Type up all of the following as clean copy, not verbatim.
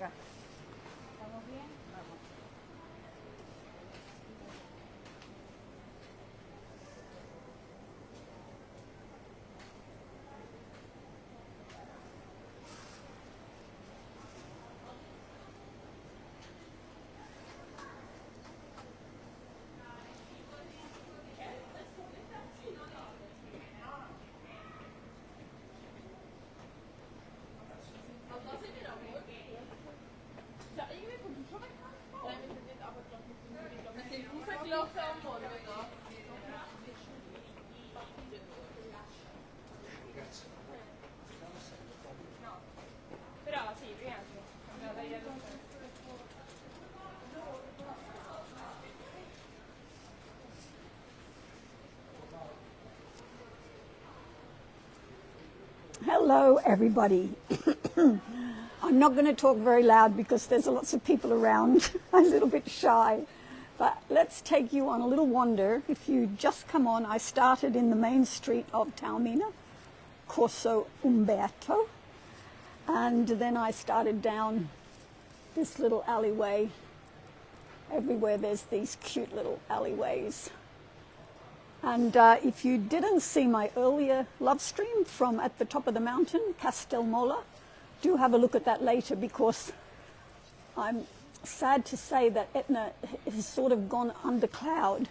acá. ¿Estamos bien? Vamos. Hello, everybody. I'm not going to talk very loud because there's lots of people around. I'm a little bit shy. But let's take you on a little wander. If you just come on, I started in the main street of Taormina, Corso Umberto. And then I started down this little alleyway. Everywhere there's these cute little alleyways. And if you didn't see my earlier love stream from at the top of the mountain, Castelmola, do have a look at that later, because I'm sad to say that Etna has sort of gone under cloud.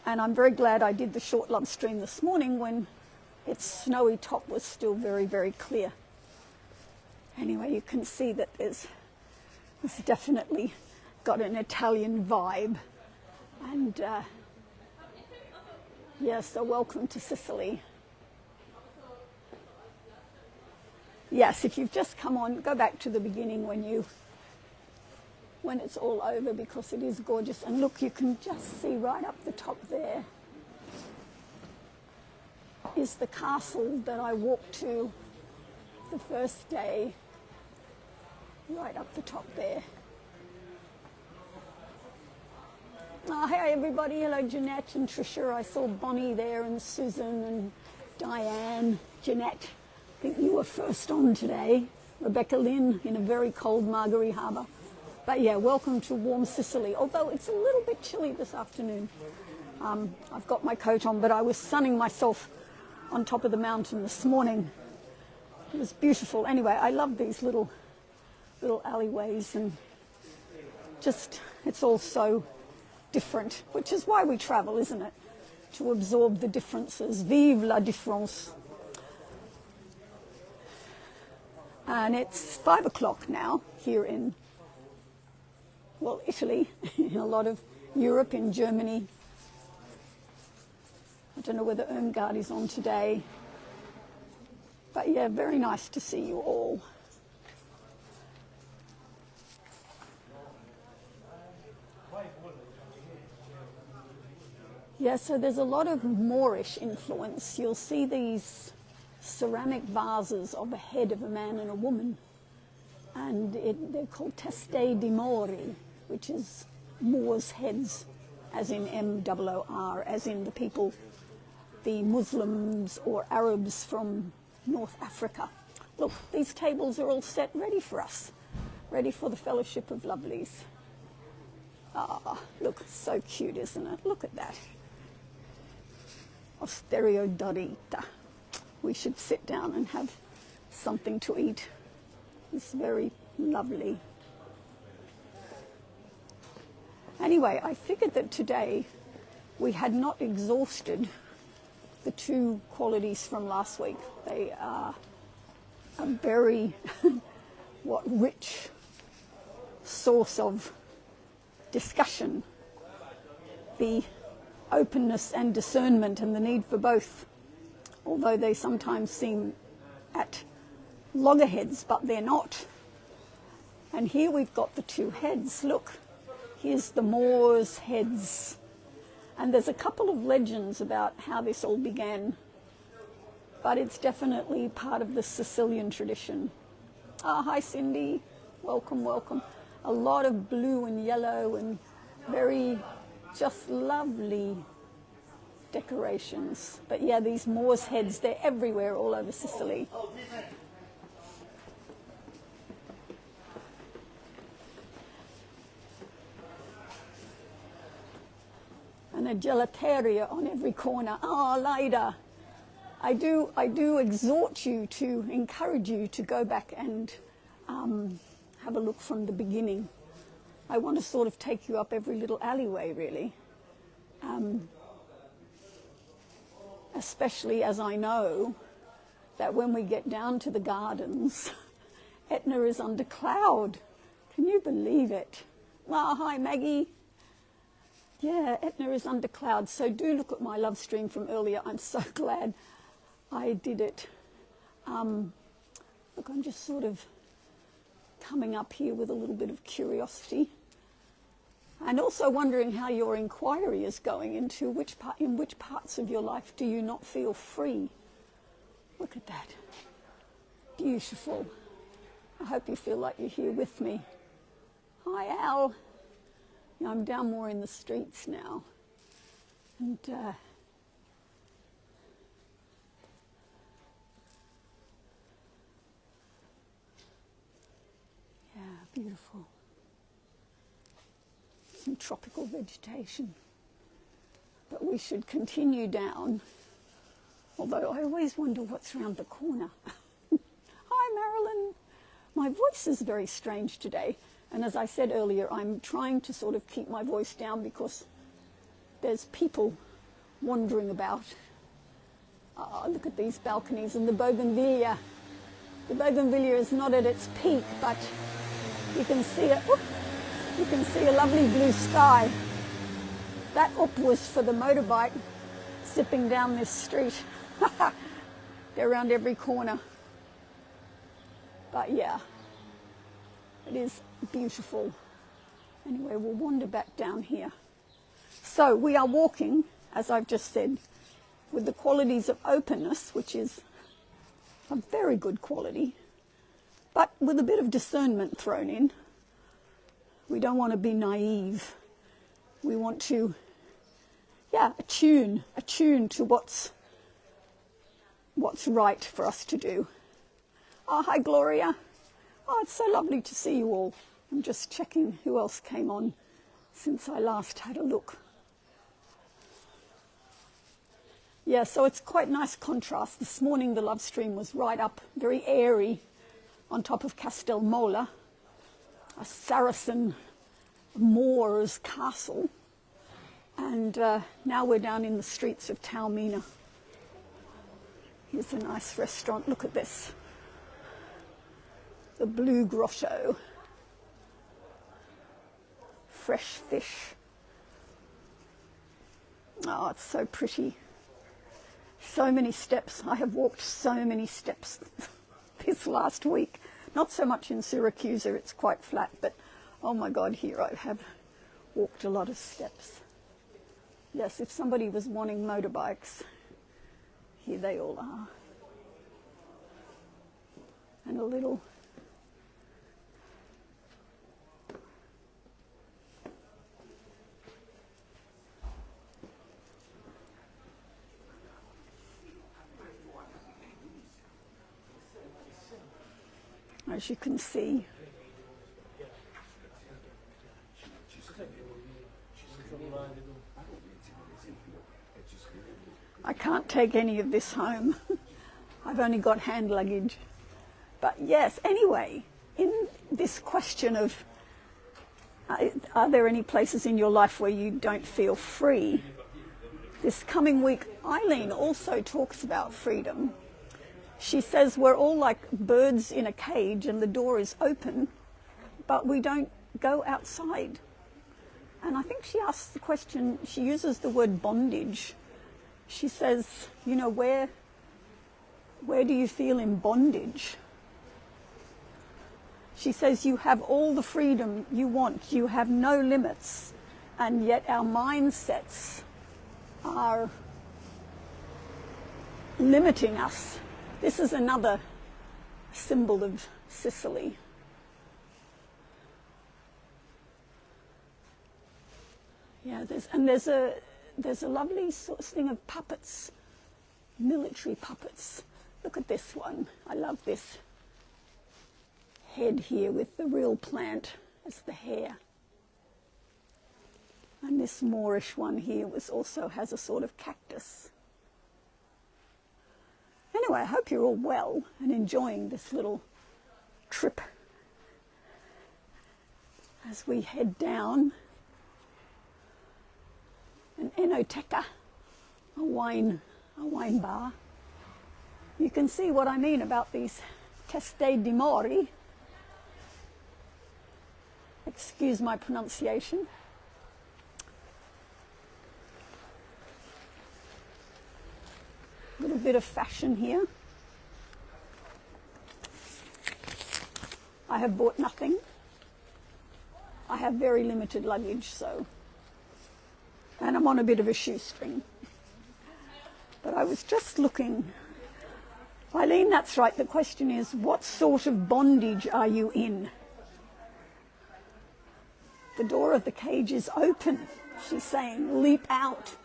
And I'm very glad I did the short love stream this morning when its snowy top was still very, very clear. Anyway, you can see that it's definitely got an Italian vibe. And yes, so welcome to Sicily. Yes, if you've just come on, go back to the beginning when it's all over, because it is gorgeous. And look, you can just see right up the top there is the castle that I walked to the first day. Right up the top there. Oh, hey everybody, hello Jeanette and Trisha. I saw Bonnie there, and Susan and Diane. Jeanette, I think you were first on today. Rebecca Lynn in a very cold Margaree Harbour. But yeah, welcome to warm Sicily, although it's a little bit chilly this afternoon. I've got my coat on, but I was sunning myself on top of the mountain this morning. It was beautiful. Anyway, I love these little alleyways, and just, it's all so different, which is why we travel, isn't it? To absorb the differences. Vive la différence. And it's 5 o'clock now here in, well, Italy, in a lot of Europe, in Germany. I don't know whether Irmgard is on today. But yeah, very nice to see you all. Yeah, so there's a lot of Moorish influence. You'll see these ceramic vases of a head of a man and a woman. And they're called teste di Mori, which is Moors' heads, as in M-O-O-R, as in the people, the Muslims or Arabs from North Africa. Look, these tables are all set ready for us, ready for the Fellowship of Lovelies. Ah, look, so cute, isn't it? Look at that. Osterio Dorita. We should sit down and have something to eat. It's very lovely. Anyway, I figured that today we had not exhausted the two qualities from last week. They are a very rich source of discussion. The openness and discernment, and the need for both, although they sometimes seem at loggerheads, but they're not. And here we've got the two heads. Look, here's the Moors' heads. And there's a couple of legends about how this all began, but it's definitely part of the Sicilian tradition. Ah, hi Cindy, welcome, welcome. A lot of blue and yellow and very just lovely decorations. But yeah, these Moors' heads, they're everywhere all over Sicily. and a gelateria on every corner. Ah, Lida, I do exhort you to encourage you to go back and have a look from the beginning. I want to sort of take you up every little alleyway, really. Especially as I know that when we get down to the gardens, Etna is under cloud. Can you believe it? Ah, hi, Maggie. Yeah, Etna is under cloud. So do look at my love stream from earlier. I'm so glad I did it. Look, I'm just sort of coming up here with a little bit of curiosity. And also wondering how your inquiry is going into in which parts of your life do you not feel free. Look at that. Beautiful. I hope you feel like you're here with me. Hi, Al. Yeah, I'm down more in the streets now. And yeah, beautiful. Some tropical vegetation. But we should continue down, although I always wonder what's around the corner. Hi, Marilyn. My voice is very strange today, and as I said earlier, I'm trying to sort of keep my voice down because there's people wandering about. Look at these balconies and the bougainvillea. The bougainvillea is not at its peak, but you can see it. You can see a lovely blue sky. That up was for the motorbike zipping down this street. They're around every corner. But yeah, it is beautiful. Anyway, we'll wander back down here. So we are walking, as I've just said, with the qualities of openness, which is a very good quality, but with a bit of discernment thrown in. We don't want to be naive. We want to, attune to what's right for us to do. Oh, hi, Gloria. Oh, it's so lovely to see you all. I'm just checking who else came on since I last had a look. Yeah, so it's quite nice contrast. This morning the love stream was right up, very airy, on top of Castelmola, a Saracen Moor's castle. And now we're down in the streets of Taormina. Here's a nice restaurant. Look at this. The Blue Grotto. Fresh fish. Oh, it's so pretty. So many steps. I have walked so many steps this last week. Not so much in Syracuse, it's quite flat, but oh my God, here I have walked a lot of steps. Yes, if somebody was wanting motorbikes, here they all are. And a little as you can see. I can't take any of this home. I've only got hand luggage. But yes, anyway, in this question of are there any places in your life where you don't feel free? This coming week, Eileen also talks about freedom. She says we're all like birds in a cage and the door is open, but we don't go outside. And I think she asks the question, she uses the word bondage. She says, you know, where do you feel in bondage? She says you have all the freedom you want, you have no limits, and yet our mindsets are limiting us. This is another symbol of Sicily. Yeah, there's a lovely sort of thing of puppets, military puppets. Look at this one. I love this head here with the real plant as the hair. And this Moorish one here also has a sort of cactus. Anyway, I hope you're all well and enjoying this little trip as we head down an enoteca, a wine bar. You can see what I mean about these teste di mori. Excuse my pronunciation. A little bit of fashion here. I have bought nothing. I have very limited luggage, and I'm on a bit of a shoestring. But I was just looking. Eileen, that's right. The question is, what sort of bondage are you in? The door of the cage is open, she's saying. Leap out.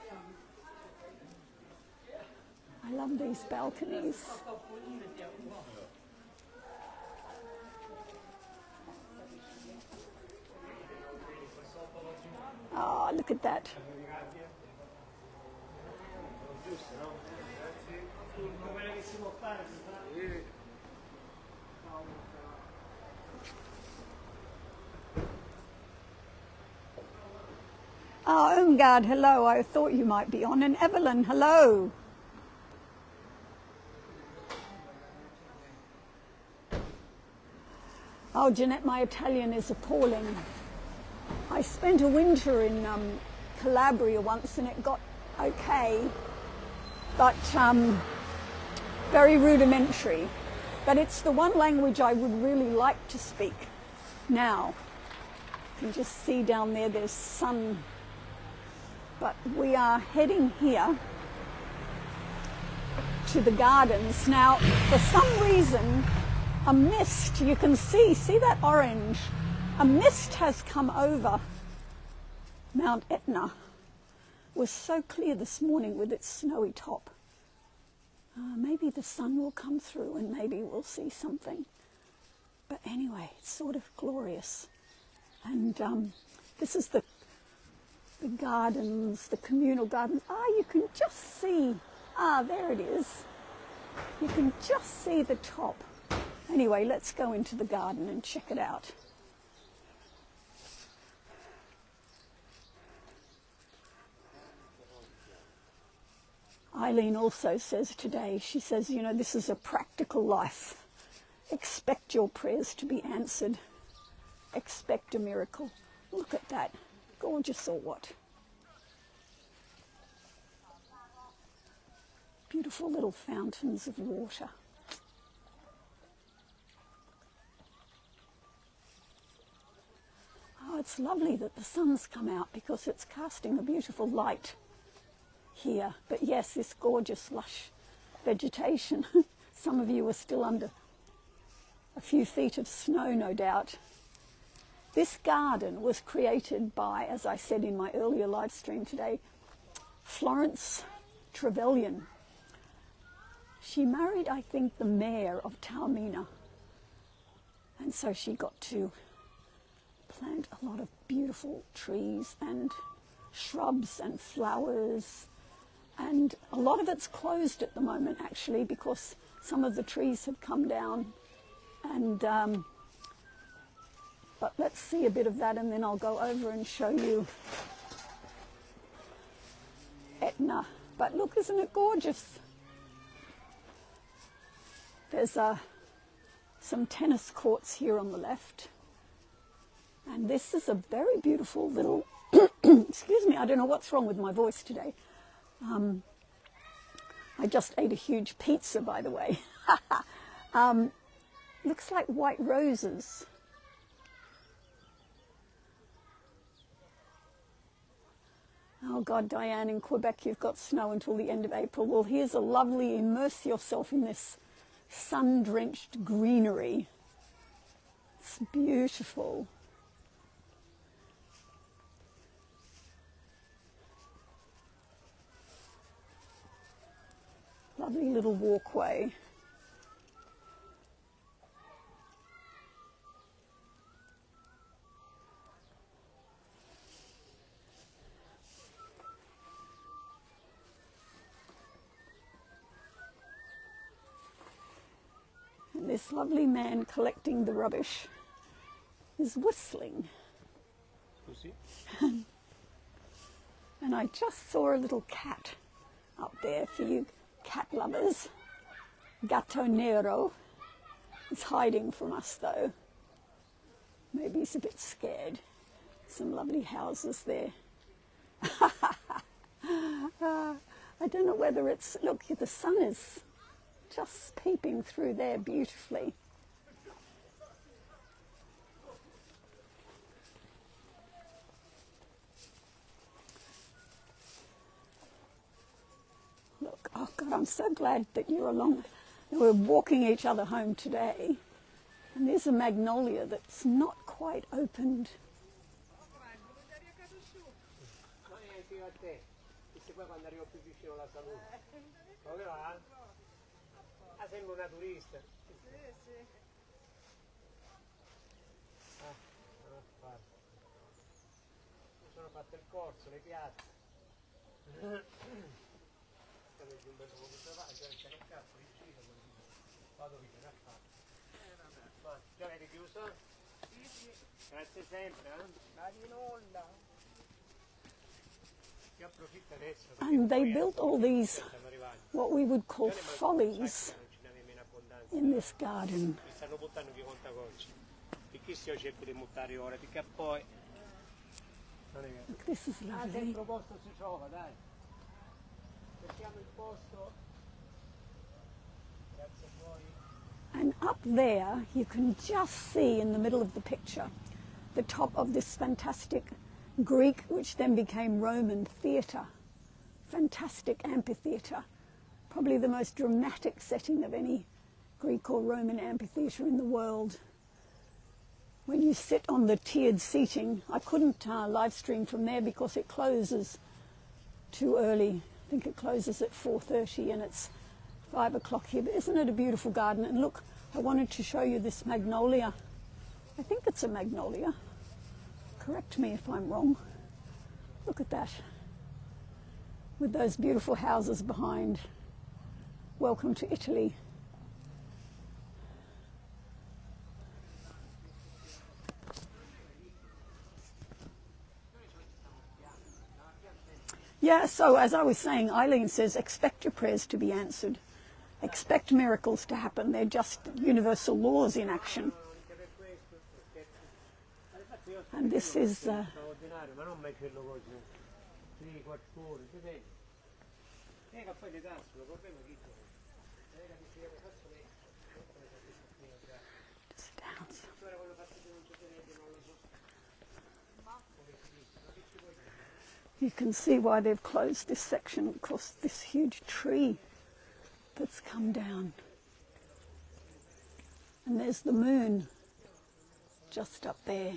I love these balconies. Oh, look at that. Oh, Irmgard, hello. I thought you might be on. And Evelyn, hello. Oh, Jeanette, my Italian is appalling. I spent a winter in Calabria once and it got okay, but very rudimentary. But it's the one language I would really like to speak now. You can just see down there, there's sun. But we are heading here to the gardens. Now, for some reason, a mist, you can see that orange? A mist has come over Mount Etna. It was so clear this morning with its snowy top. Maybe the sun will come through and maybe we'll see something. But anyway, it's sort of glorious. And this is the gardens, the communal gardens. You can just see, there it is. You can just see the top. Anyway, let's go into the garden and check it out. Eileen also says today, she says, this is a practical life. Expect your prayers to be answered. Expect a miracle. Look at that. Gorgeous or what? Beautiful little fountains of water. Oh, it's lovely that the sun's come out because it's casting a beautiful light here. But yes, this gorgeous lush vegetation. Some of you are still under a few feet of snow, no doubt. This garden was created by, as I said in my earlier live stream today, Florence Trevelyan. She married, I think, the mayor of Taormina. And so she got to plant a lot of beautiful trees and shrubs and flowers. And a lot of it's closed at the moment, actually, because some of the trees have come down. And but let's see a bit of that, and then I'll go over and show you Etna. But look, isn't it gorgeous? There's some tennis courts here on the left. And this is a very beautiful little, excuse me, I don't know what's wrong with my voice today. I just ate a huge pizza, by the way. Looks like white roses. Oh God, Diane, in Quebec you've got snow until the end of April. Well, here's a lovely, immerse yourself in this sun-drenched greenery. It's beautiful. Lovely little walkway. This lovely man collecting the rubbish is whistling. And I just saw a little cat up there for you cat lovers. Gatto Nero. He's hiding from us though. Maybe he's a bit scared. Some lovely houses there. I don't know whether it's, look, the sun is just peeping through there beautifully. Look, oh God, I'm so glad that you're along. We're walking each other home today. And there's a magnolia that's not quite opened. Sembra una turista. Non ho fatto. Mi sono fatto il corso, le piazze. Un bel po' di travaglio, c'è il cazzo di giro, vado via, che fa. Già avete chiuso? Sì. Grazie sempre, Ma di nulla. Io approfitto adesso. And they built all these, what we would call follies, in this garden. Mi stanno buttando via contagocci. E chi io cerco di buttare ora, perché poi non è vero. Look, this is lovely. Sempre posto si trova, dai. Cerchiamo il posto. Grazie a voi. And up there, you can just see in the middle of the picture, the top of this fantastic Greek, which then became Roman theatre. Fantastic amphitheatre. Probably the most dramatic setting of any Greek or Roman amphitheatre in the world. When you sit on the tiered seating, I couldn't live stream from there because it closes too early. I think it closes at 4:30 and it's 5 o'clock here. But isn't it a beautiful garden? And look, I wanted to show you this magnolia. I think it's a magnolia. Correct me if I'm wrong. Look at that. With those beautiful houses behind. Welcome to Italy. Yeah, so as I was saying, Eileen says, expect your prayers to be answered. Expect miracles to happen. They're just universal laws in action. And this is... You can see why they've closed this section. Of course, this huge tree that's come down. And there's the moon just up there.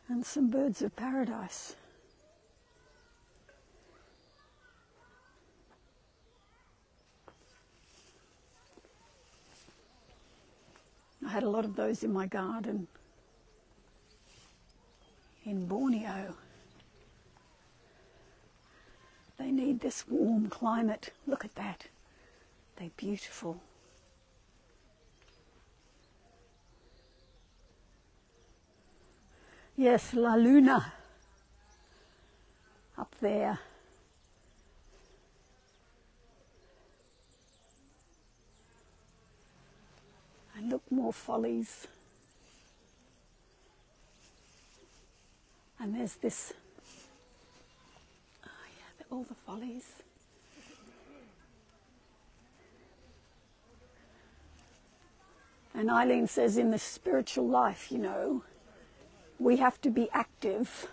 And some birds of paradise. I had a lot of those in my garden in Borneo. They need this warm climate. Look at that. They're beautiful. Yes, La Luna up there. And look, more follies. And there's this, oh yeah, all the follies. And Eileen says in the spiritual life, you know, we have to be active.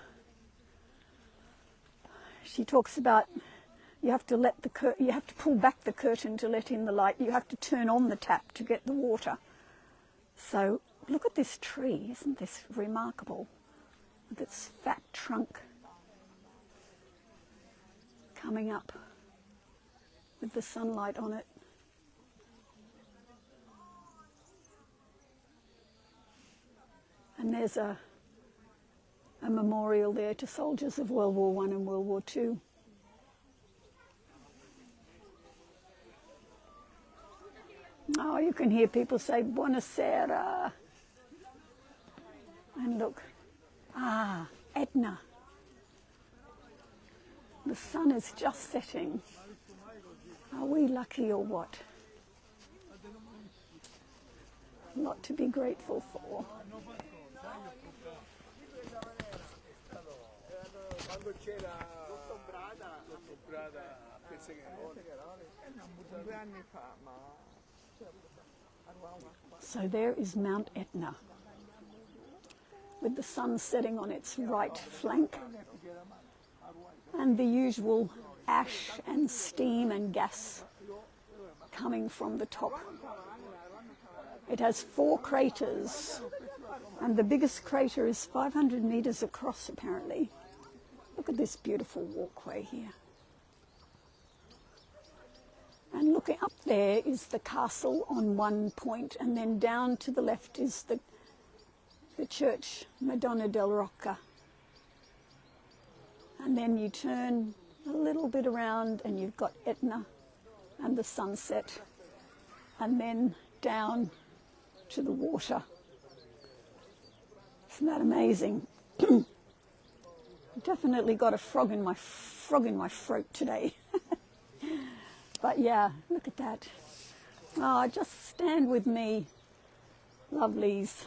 She talks about you have to you have to pull back the curtain to let in the light. You have to turn on the tap to get the water. So look at this tree, isn't this remarkable? With its fat trunk coming up with the sunlight on it. And there's a a memorial there to soldiers of World War I and World War II. Oh, you can hear people say buonasera. And look, Etna. The sun is just setting. Are we lucky or what? A lot to be grateful for. So there is Mount Etna, with the sun setting on its right flank, and the usual ash and steam and gas coming from the top. It has 4 craters, and the biggest crater is 500 meters across, apparently. Look at this beautiful walkway here. And looking up there is the castle on one point, and then down to the left is the church, Madonna del Rocca. And then you turn a little bit around and you've got Etna and the sunset, and then down to the water. Isn't that amazing? Definitely got a frog in my throat today. But yeah, look at that. Oh, just stand with me, lovelies,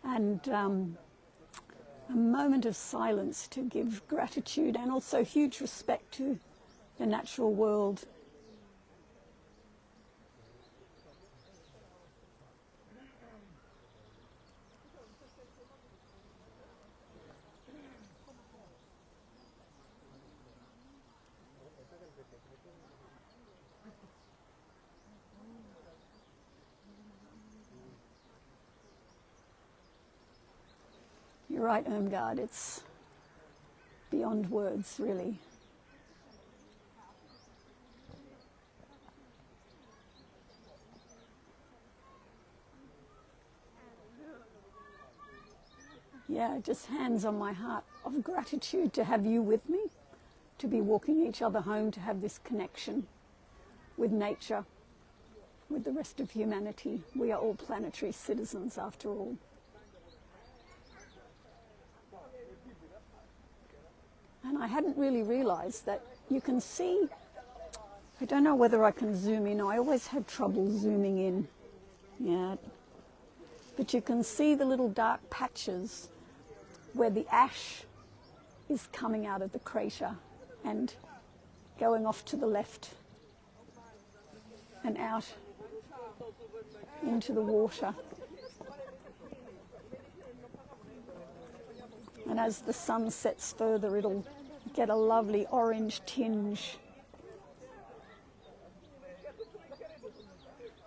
and a moment of silence to give gratitude and also huge respect to the natural world. You're right, Irmgard, it's beyond words, really. Yeah, just hands on my heart of gratitude to have you with me, to be walking each other home, to have this connection with nature, with the rest of humanity. We are all planetary citizens after all. And I hadn't really realized that you can see, I don't know whether I can zoom in. I always have trouble zooming in. Yeah. But you can see the little dark patches where the ash is coming out of the crater and going off to the left and out into the water. And as the sun sets further, it'll get a lovely orange tinge.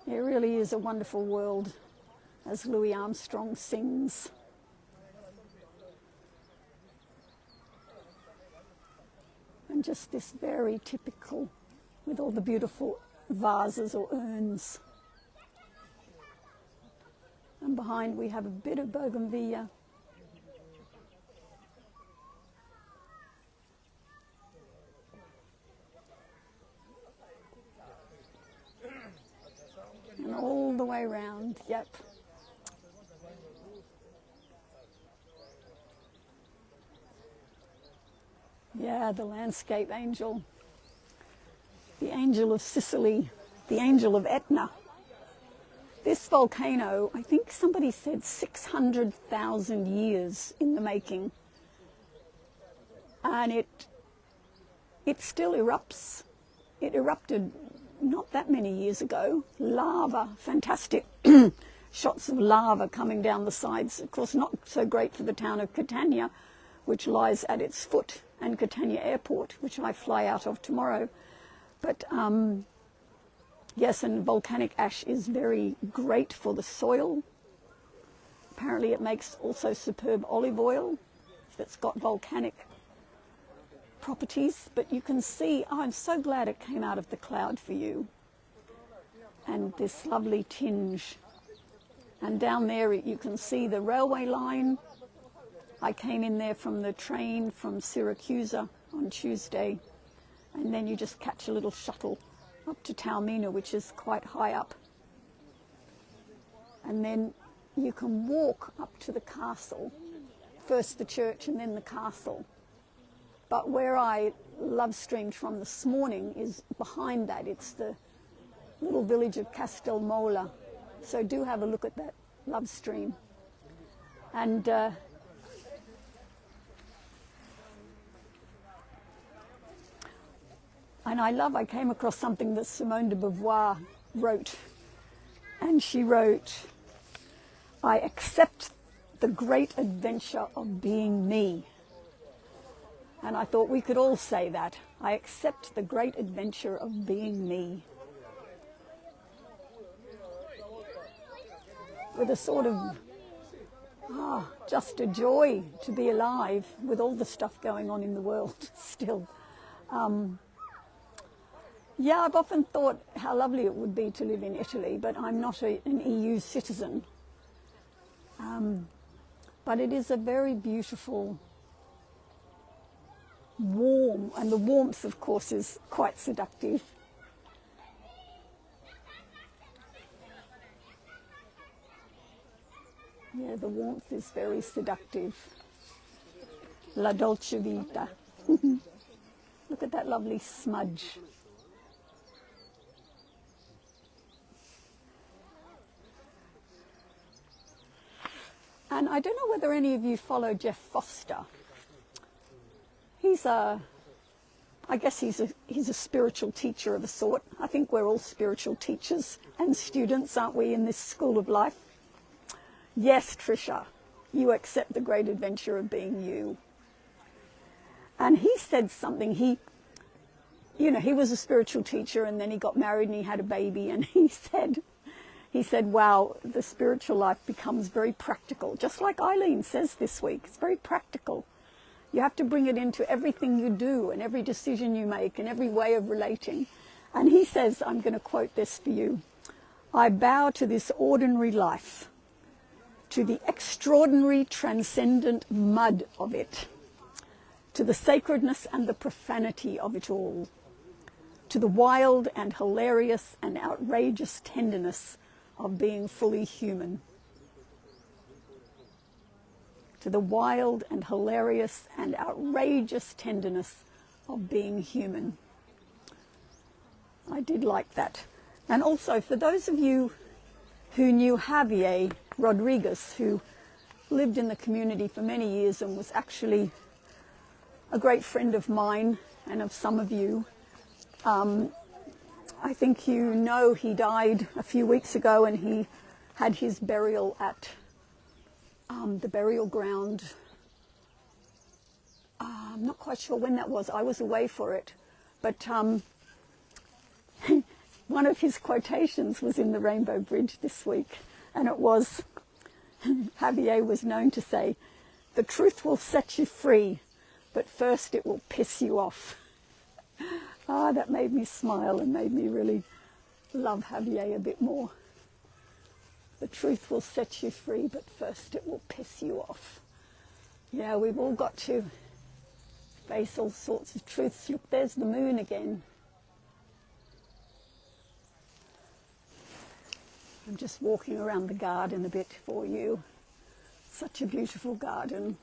It really is a wonderful world, as Louis Armstrong sings. And just this very typical, with all the beautiful vases or urns. And behind we have a bit of bougainvillea. And all the way round, yep. Yeah, the landscape angel. The angel of Sicily, the angel of Etna. This volcano, I think somebody said 600,000 years in the making. And it still erupts. It erupted not that many years ago. Lava, fantastic shots of lava coming down the sides. Of course, not so great for the town of Catania, which lies at its foot, and Catania Airport, which I fly out of tomorrow. But yes, and volcanic ash is very great for the soil. Apparently it makes also superb olive oil that's got volcanic properties. But you can see, oh, I'm so glad it came out of the cloud for you. And this lovely tinge. And down there you can see the railway line I came in there from the train from Syracuse on Tuesday, and then you just catch a little shuttle up to Taormina, which is quite high up. And then you can walk up to the castle, first the church and then the castle. But where I love streamed from this morning is behind that. It's the little village of Castelmola. So do have a look at that love stream. And I came across something that Simone de Beauvoir wrote. And she wrote, "I accept the great adventure of being me." And I thought we could all say that. I accept the great adventure of being me. With a sort of, just a joy to be alive with all the stuff going on in the world still. Yeah, I've often thought how lovely it would be to live in Italy, but I'm not an EU citizen. But it is a very beautiful, warm, and the warmth, of course, is quite seductive. Yeah, the warmth is very seductive. La dolce vita. Look at that lovely smudge. And I don't know whether any of you follow Jeff Foster. I guess he's a spiritual teacher of a sort. I think we're all spiritual teachers and students, aren't we, in this school of life? Yes, Tricia, you accept the great adventure of being you. And he said something, he was a spiritual teacher and then he got married and he had a baby, and he said, wow, the spiritual life becomes very practical. Just like Eileen says this week, it's very practical. You have to bring it into everything you do and every decision you make and every way of relating. And he says, I'm going to quote this for you, "I bow to this ordinary life, to the extraordinary transcendent mud of it, to the sacredness and the profanity of it all, to the wild and hilarious and outrageous tenderness of being fully human." To the wild and hilarious and outrageous tenderness of being human. I did like that. And also, for those of you who knew Javier Rodriguez, who lived in the community for many years and was actually a great friend of mine and of some of you, I think you know he died a few weeks ago, and he had his burial at the burial ground. I'm not quite sure when that was. I was away for it. But one of his quotations was in the Rainbow Bridge this week, and it was, Javier was known to say, "The truth will set you free, but first it will piss you off." That made me smile and made me really love Javier a bit more. The truth will set you free, but first it will piss you off. Yeah, we've all got to face all sorts of truths. Look, there's the moon again. I'm just walking around the garden a bit for you. Such a beautiful garden.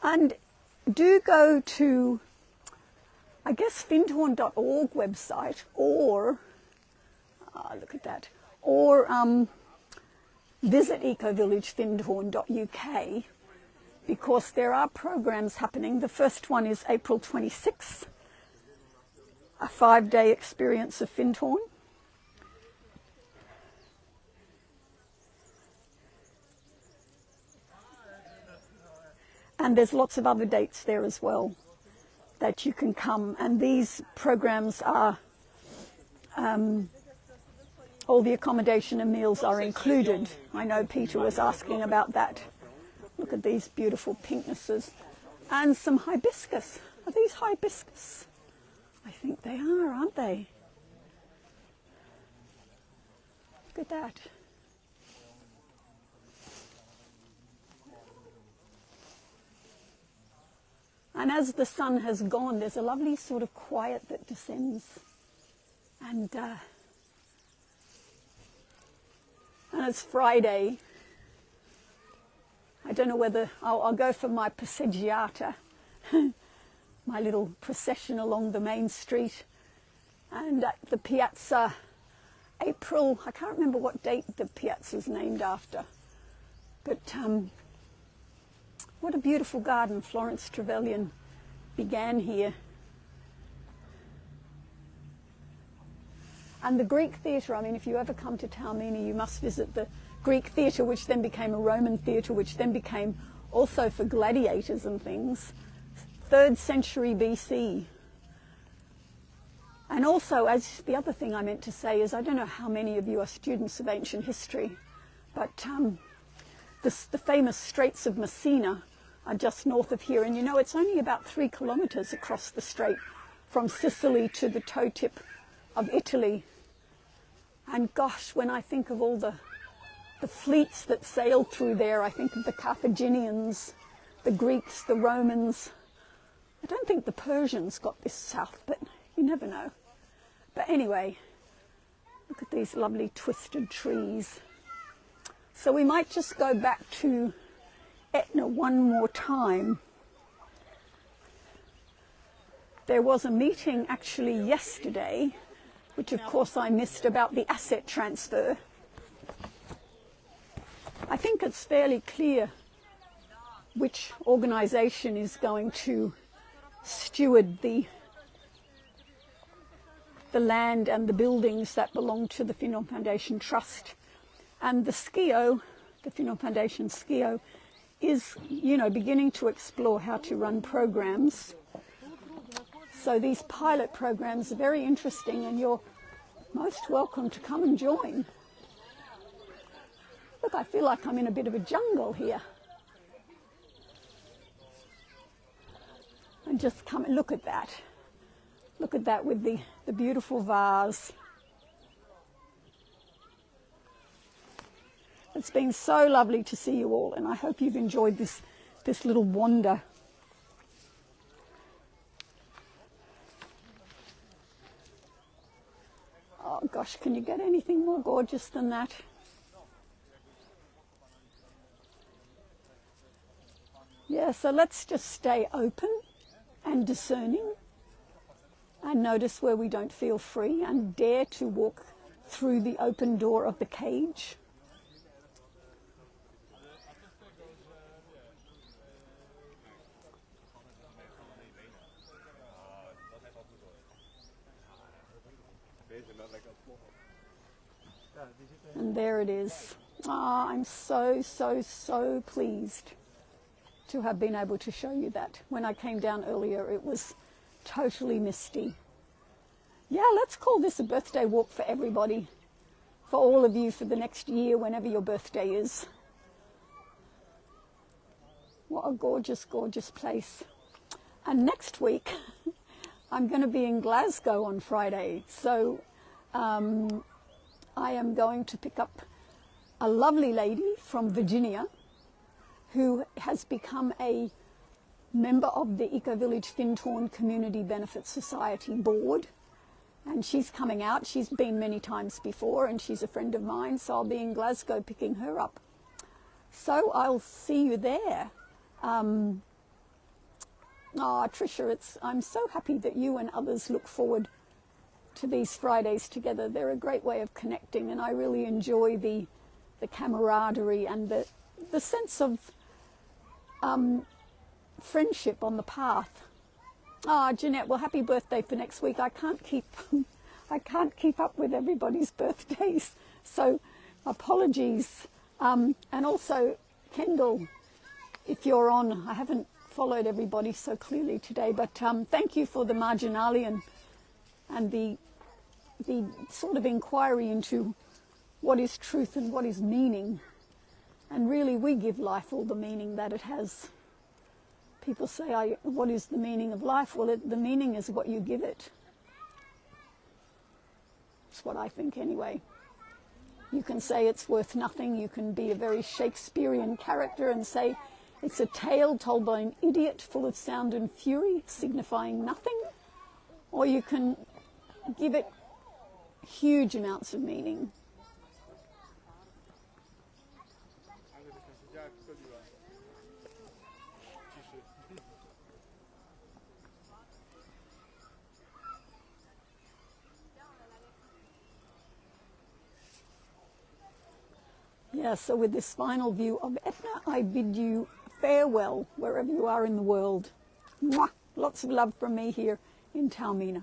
And do go to, I guess, findhorn.org website, or, look at that, or visit ecovillagefindhorn.uk, because there are programs happening. The first one is April 26th, a 5-day experience of Findhorn. And there's lots of other dates there as well that you can come. And these programs are, all the accommodation and meals are included. I know Peter was asking about that. Look at these beautiful pinknesses. And some hibiscus. Are these hibiscus? I think they are, aren't they? Look at that. And as the sun has gone, there's a lovely sort of quiet that descends. And it's Friday. I don't know whether I'll go for my passeggiata, my little procession along the main street. And at the piazza, April, I can't remember what date the piazza's named after. But what a beautiful garden Florence Trevelyan began here. And the Greek theatre, I mean, if you ever come to Taormina, you must visit the Greek theatre, which then became a Roman theatre, which then became also for gladiators and things, 3rd century BC. And also, as the other thing I meant to say is, I don't know how many of you are students of ancient history, but the famous Straits of Messina are just north of here. And you know, it's only about 3 kilometres across the strait from Sicily to the toe tip of Italy. And gosh, when I think of all the fleets that sailed through there, I think of the Carthaginians, the Greeks, the Romans. I don't think the Persians got this south, but you never know. But anyway, look at these lovely twisted trees. So we might just go back to Etna one more time. There was a meeting actually yesterday, which of course I missed, about the asset transfer. I think it's fairly clear which organisation is going to steward the land and the buildings that belong to the Finon Foundation Trust. And the SCIO, the Finon Foundation SCIO, is, you know, beginning to explore how to run programs. So these pilot programs are very interesting, and you're most welcome to come and join. Look, I feel like I'm in a bit of a jungle here. And just come and look at that. Look at that with the beautiful vase. It's been so lovely to see you all, and I hope you've enjoyed this little wander. Oh gosh, can you get anything more gorgeous than that? Yeah, so let's just stay open and discerning and notice where we don't feel free and dare to walk through the open door of the cage. And there it is. Ah, I'm so, so, so pleased to have been able to show you that. When I came down earlier, it was totally misty. Yeah, let's call this a birthday walk for everybody, for all of you, for the next year, whenever your birthday is. What a gorgeous, gorgeous place. And next week, I'm going to be in Glasgow on Friday. So I am going to pick up a lovely lady from Virginia who has become a member of the Eco Village Findhorn Community Benefit Society board. And she's coming out. She's been many times before, and she's a friend of mine, so I'll be in Glasgow picking her up. So I'll see you there. Tricia, I'm so happy that you and others look forward to these Fridays together. They're a great way of connecting, and I really enjoy the camaraderie and the sense of friendship on the path. Jeanette, well, happy birthday for next week. I can't keep up with everybody's birthdays, so apologies. And also, Kendall, if you're on, I haven't followed everybody so clearly today, but thank you for the marginalia and the sort of inquiry into what is truth and what is meaning. And really, we give life all the meaning that it has. People say, what is the meaning of life? Well, the meaning is what you give it. That's what I think anyway. You can say it's worth nothing. You can be a very Shakespearean character and say It's a tale told by an idiot full of sound and fury, signifying nothing, or you can give it huge amounts of meaning. Anche perché se già così va. Yeah, so with this final view of Etna, I bid you farewell wherever you are in the world. Mwah! Lots of love from me here in Taormina.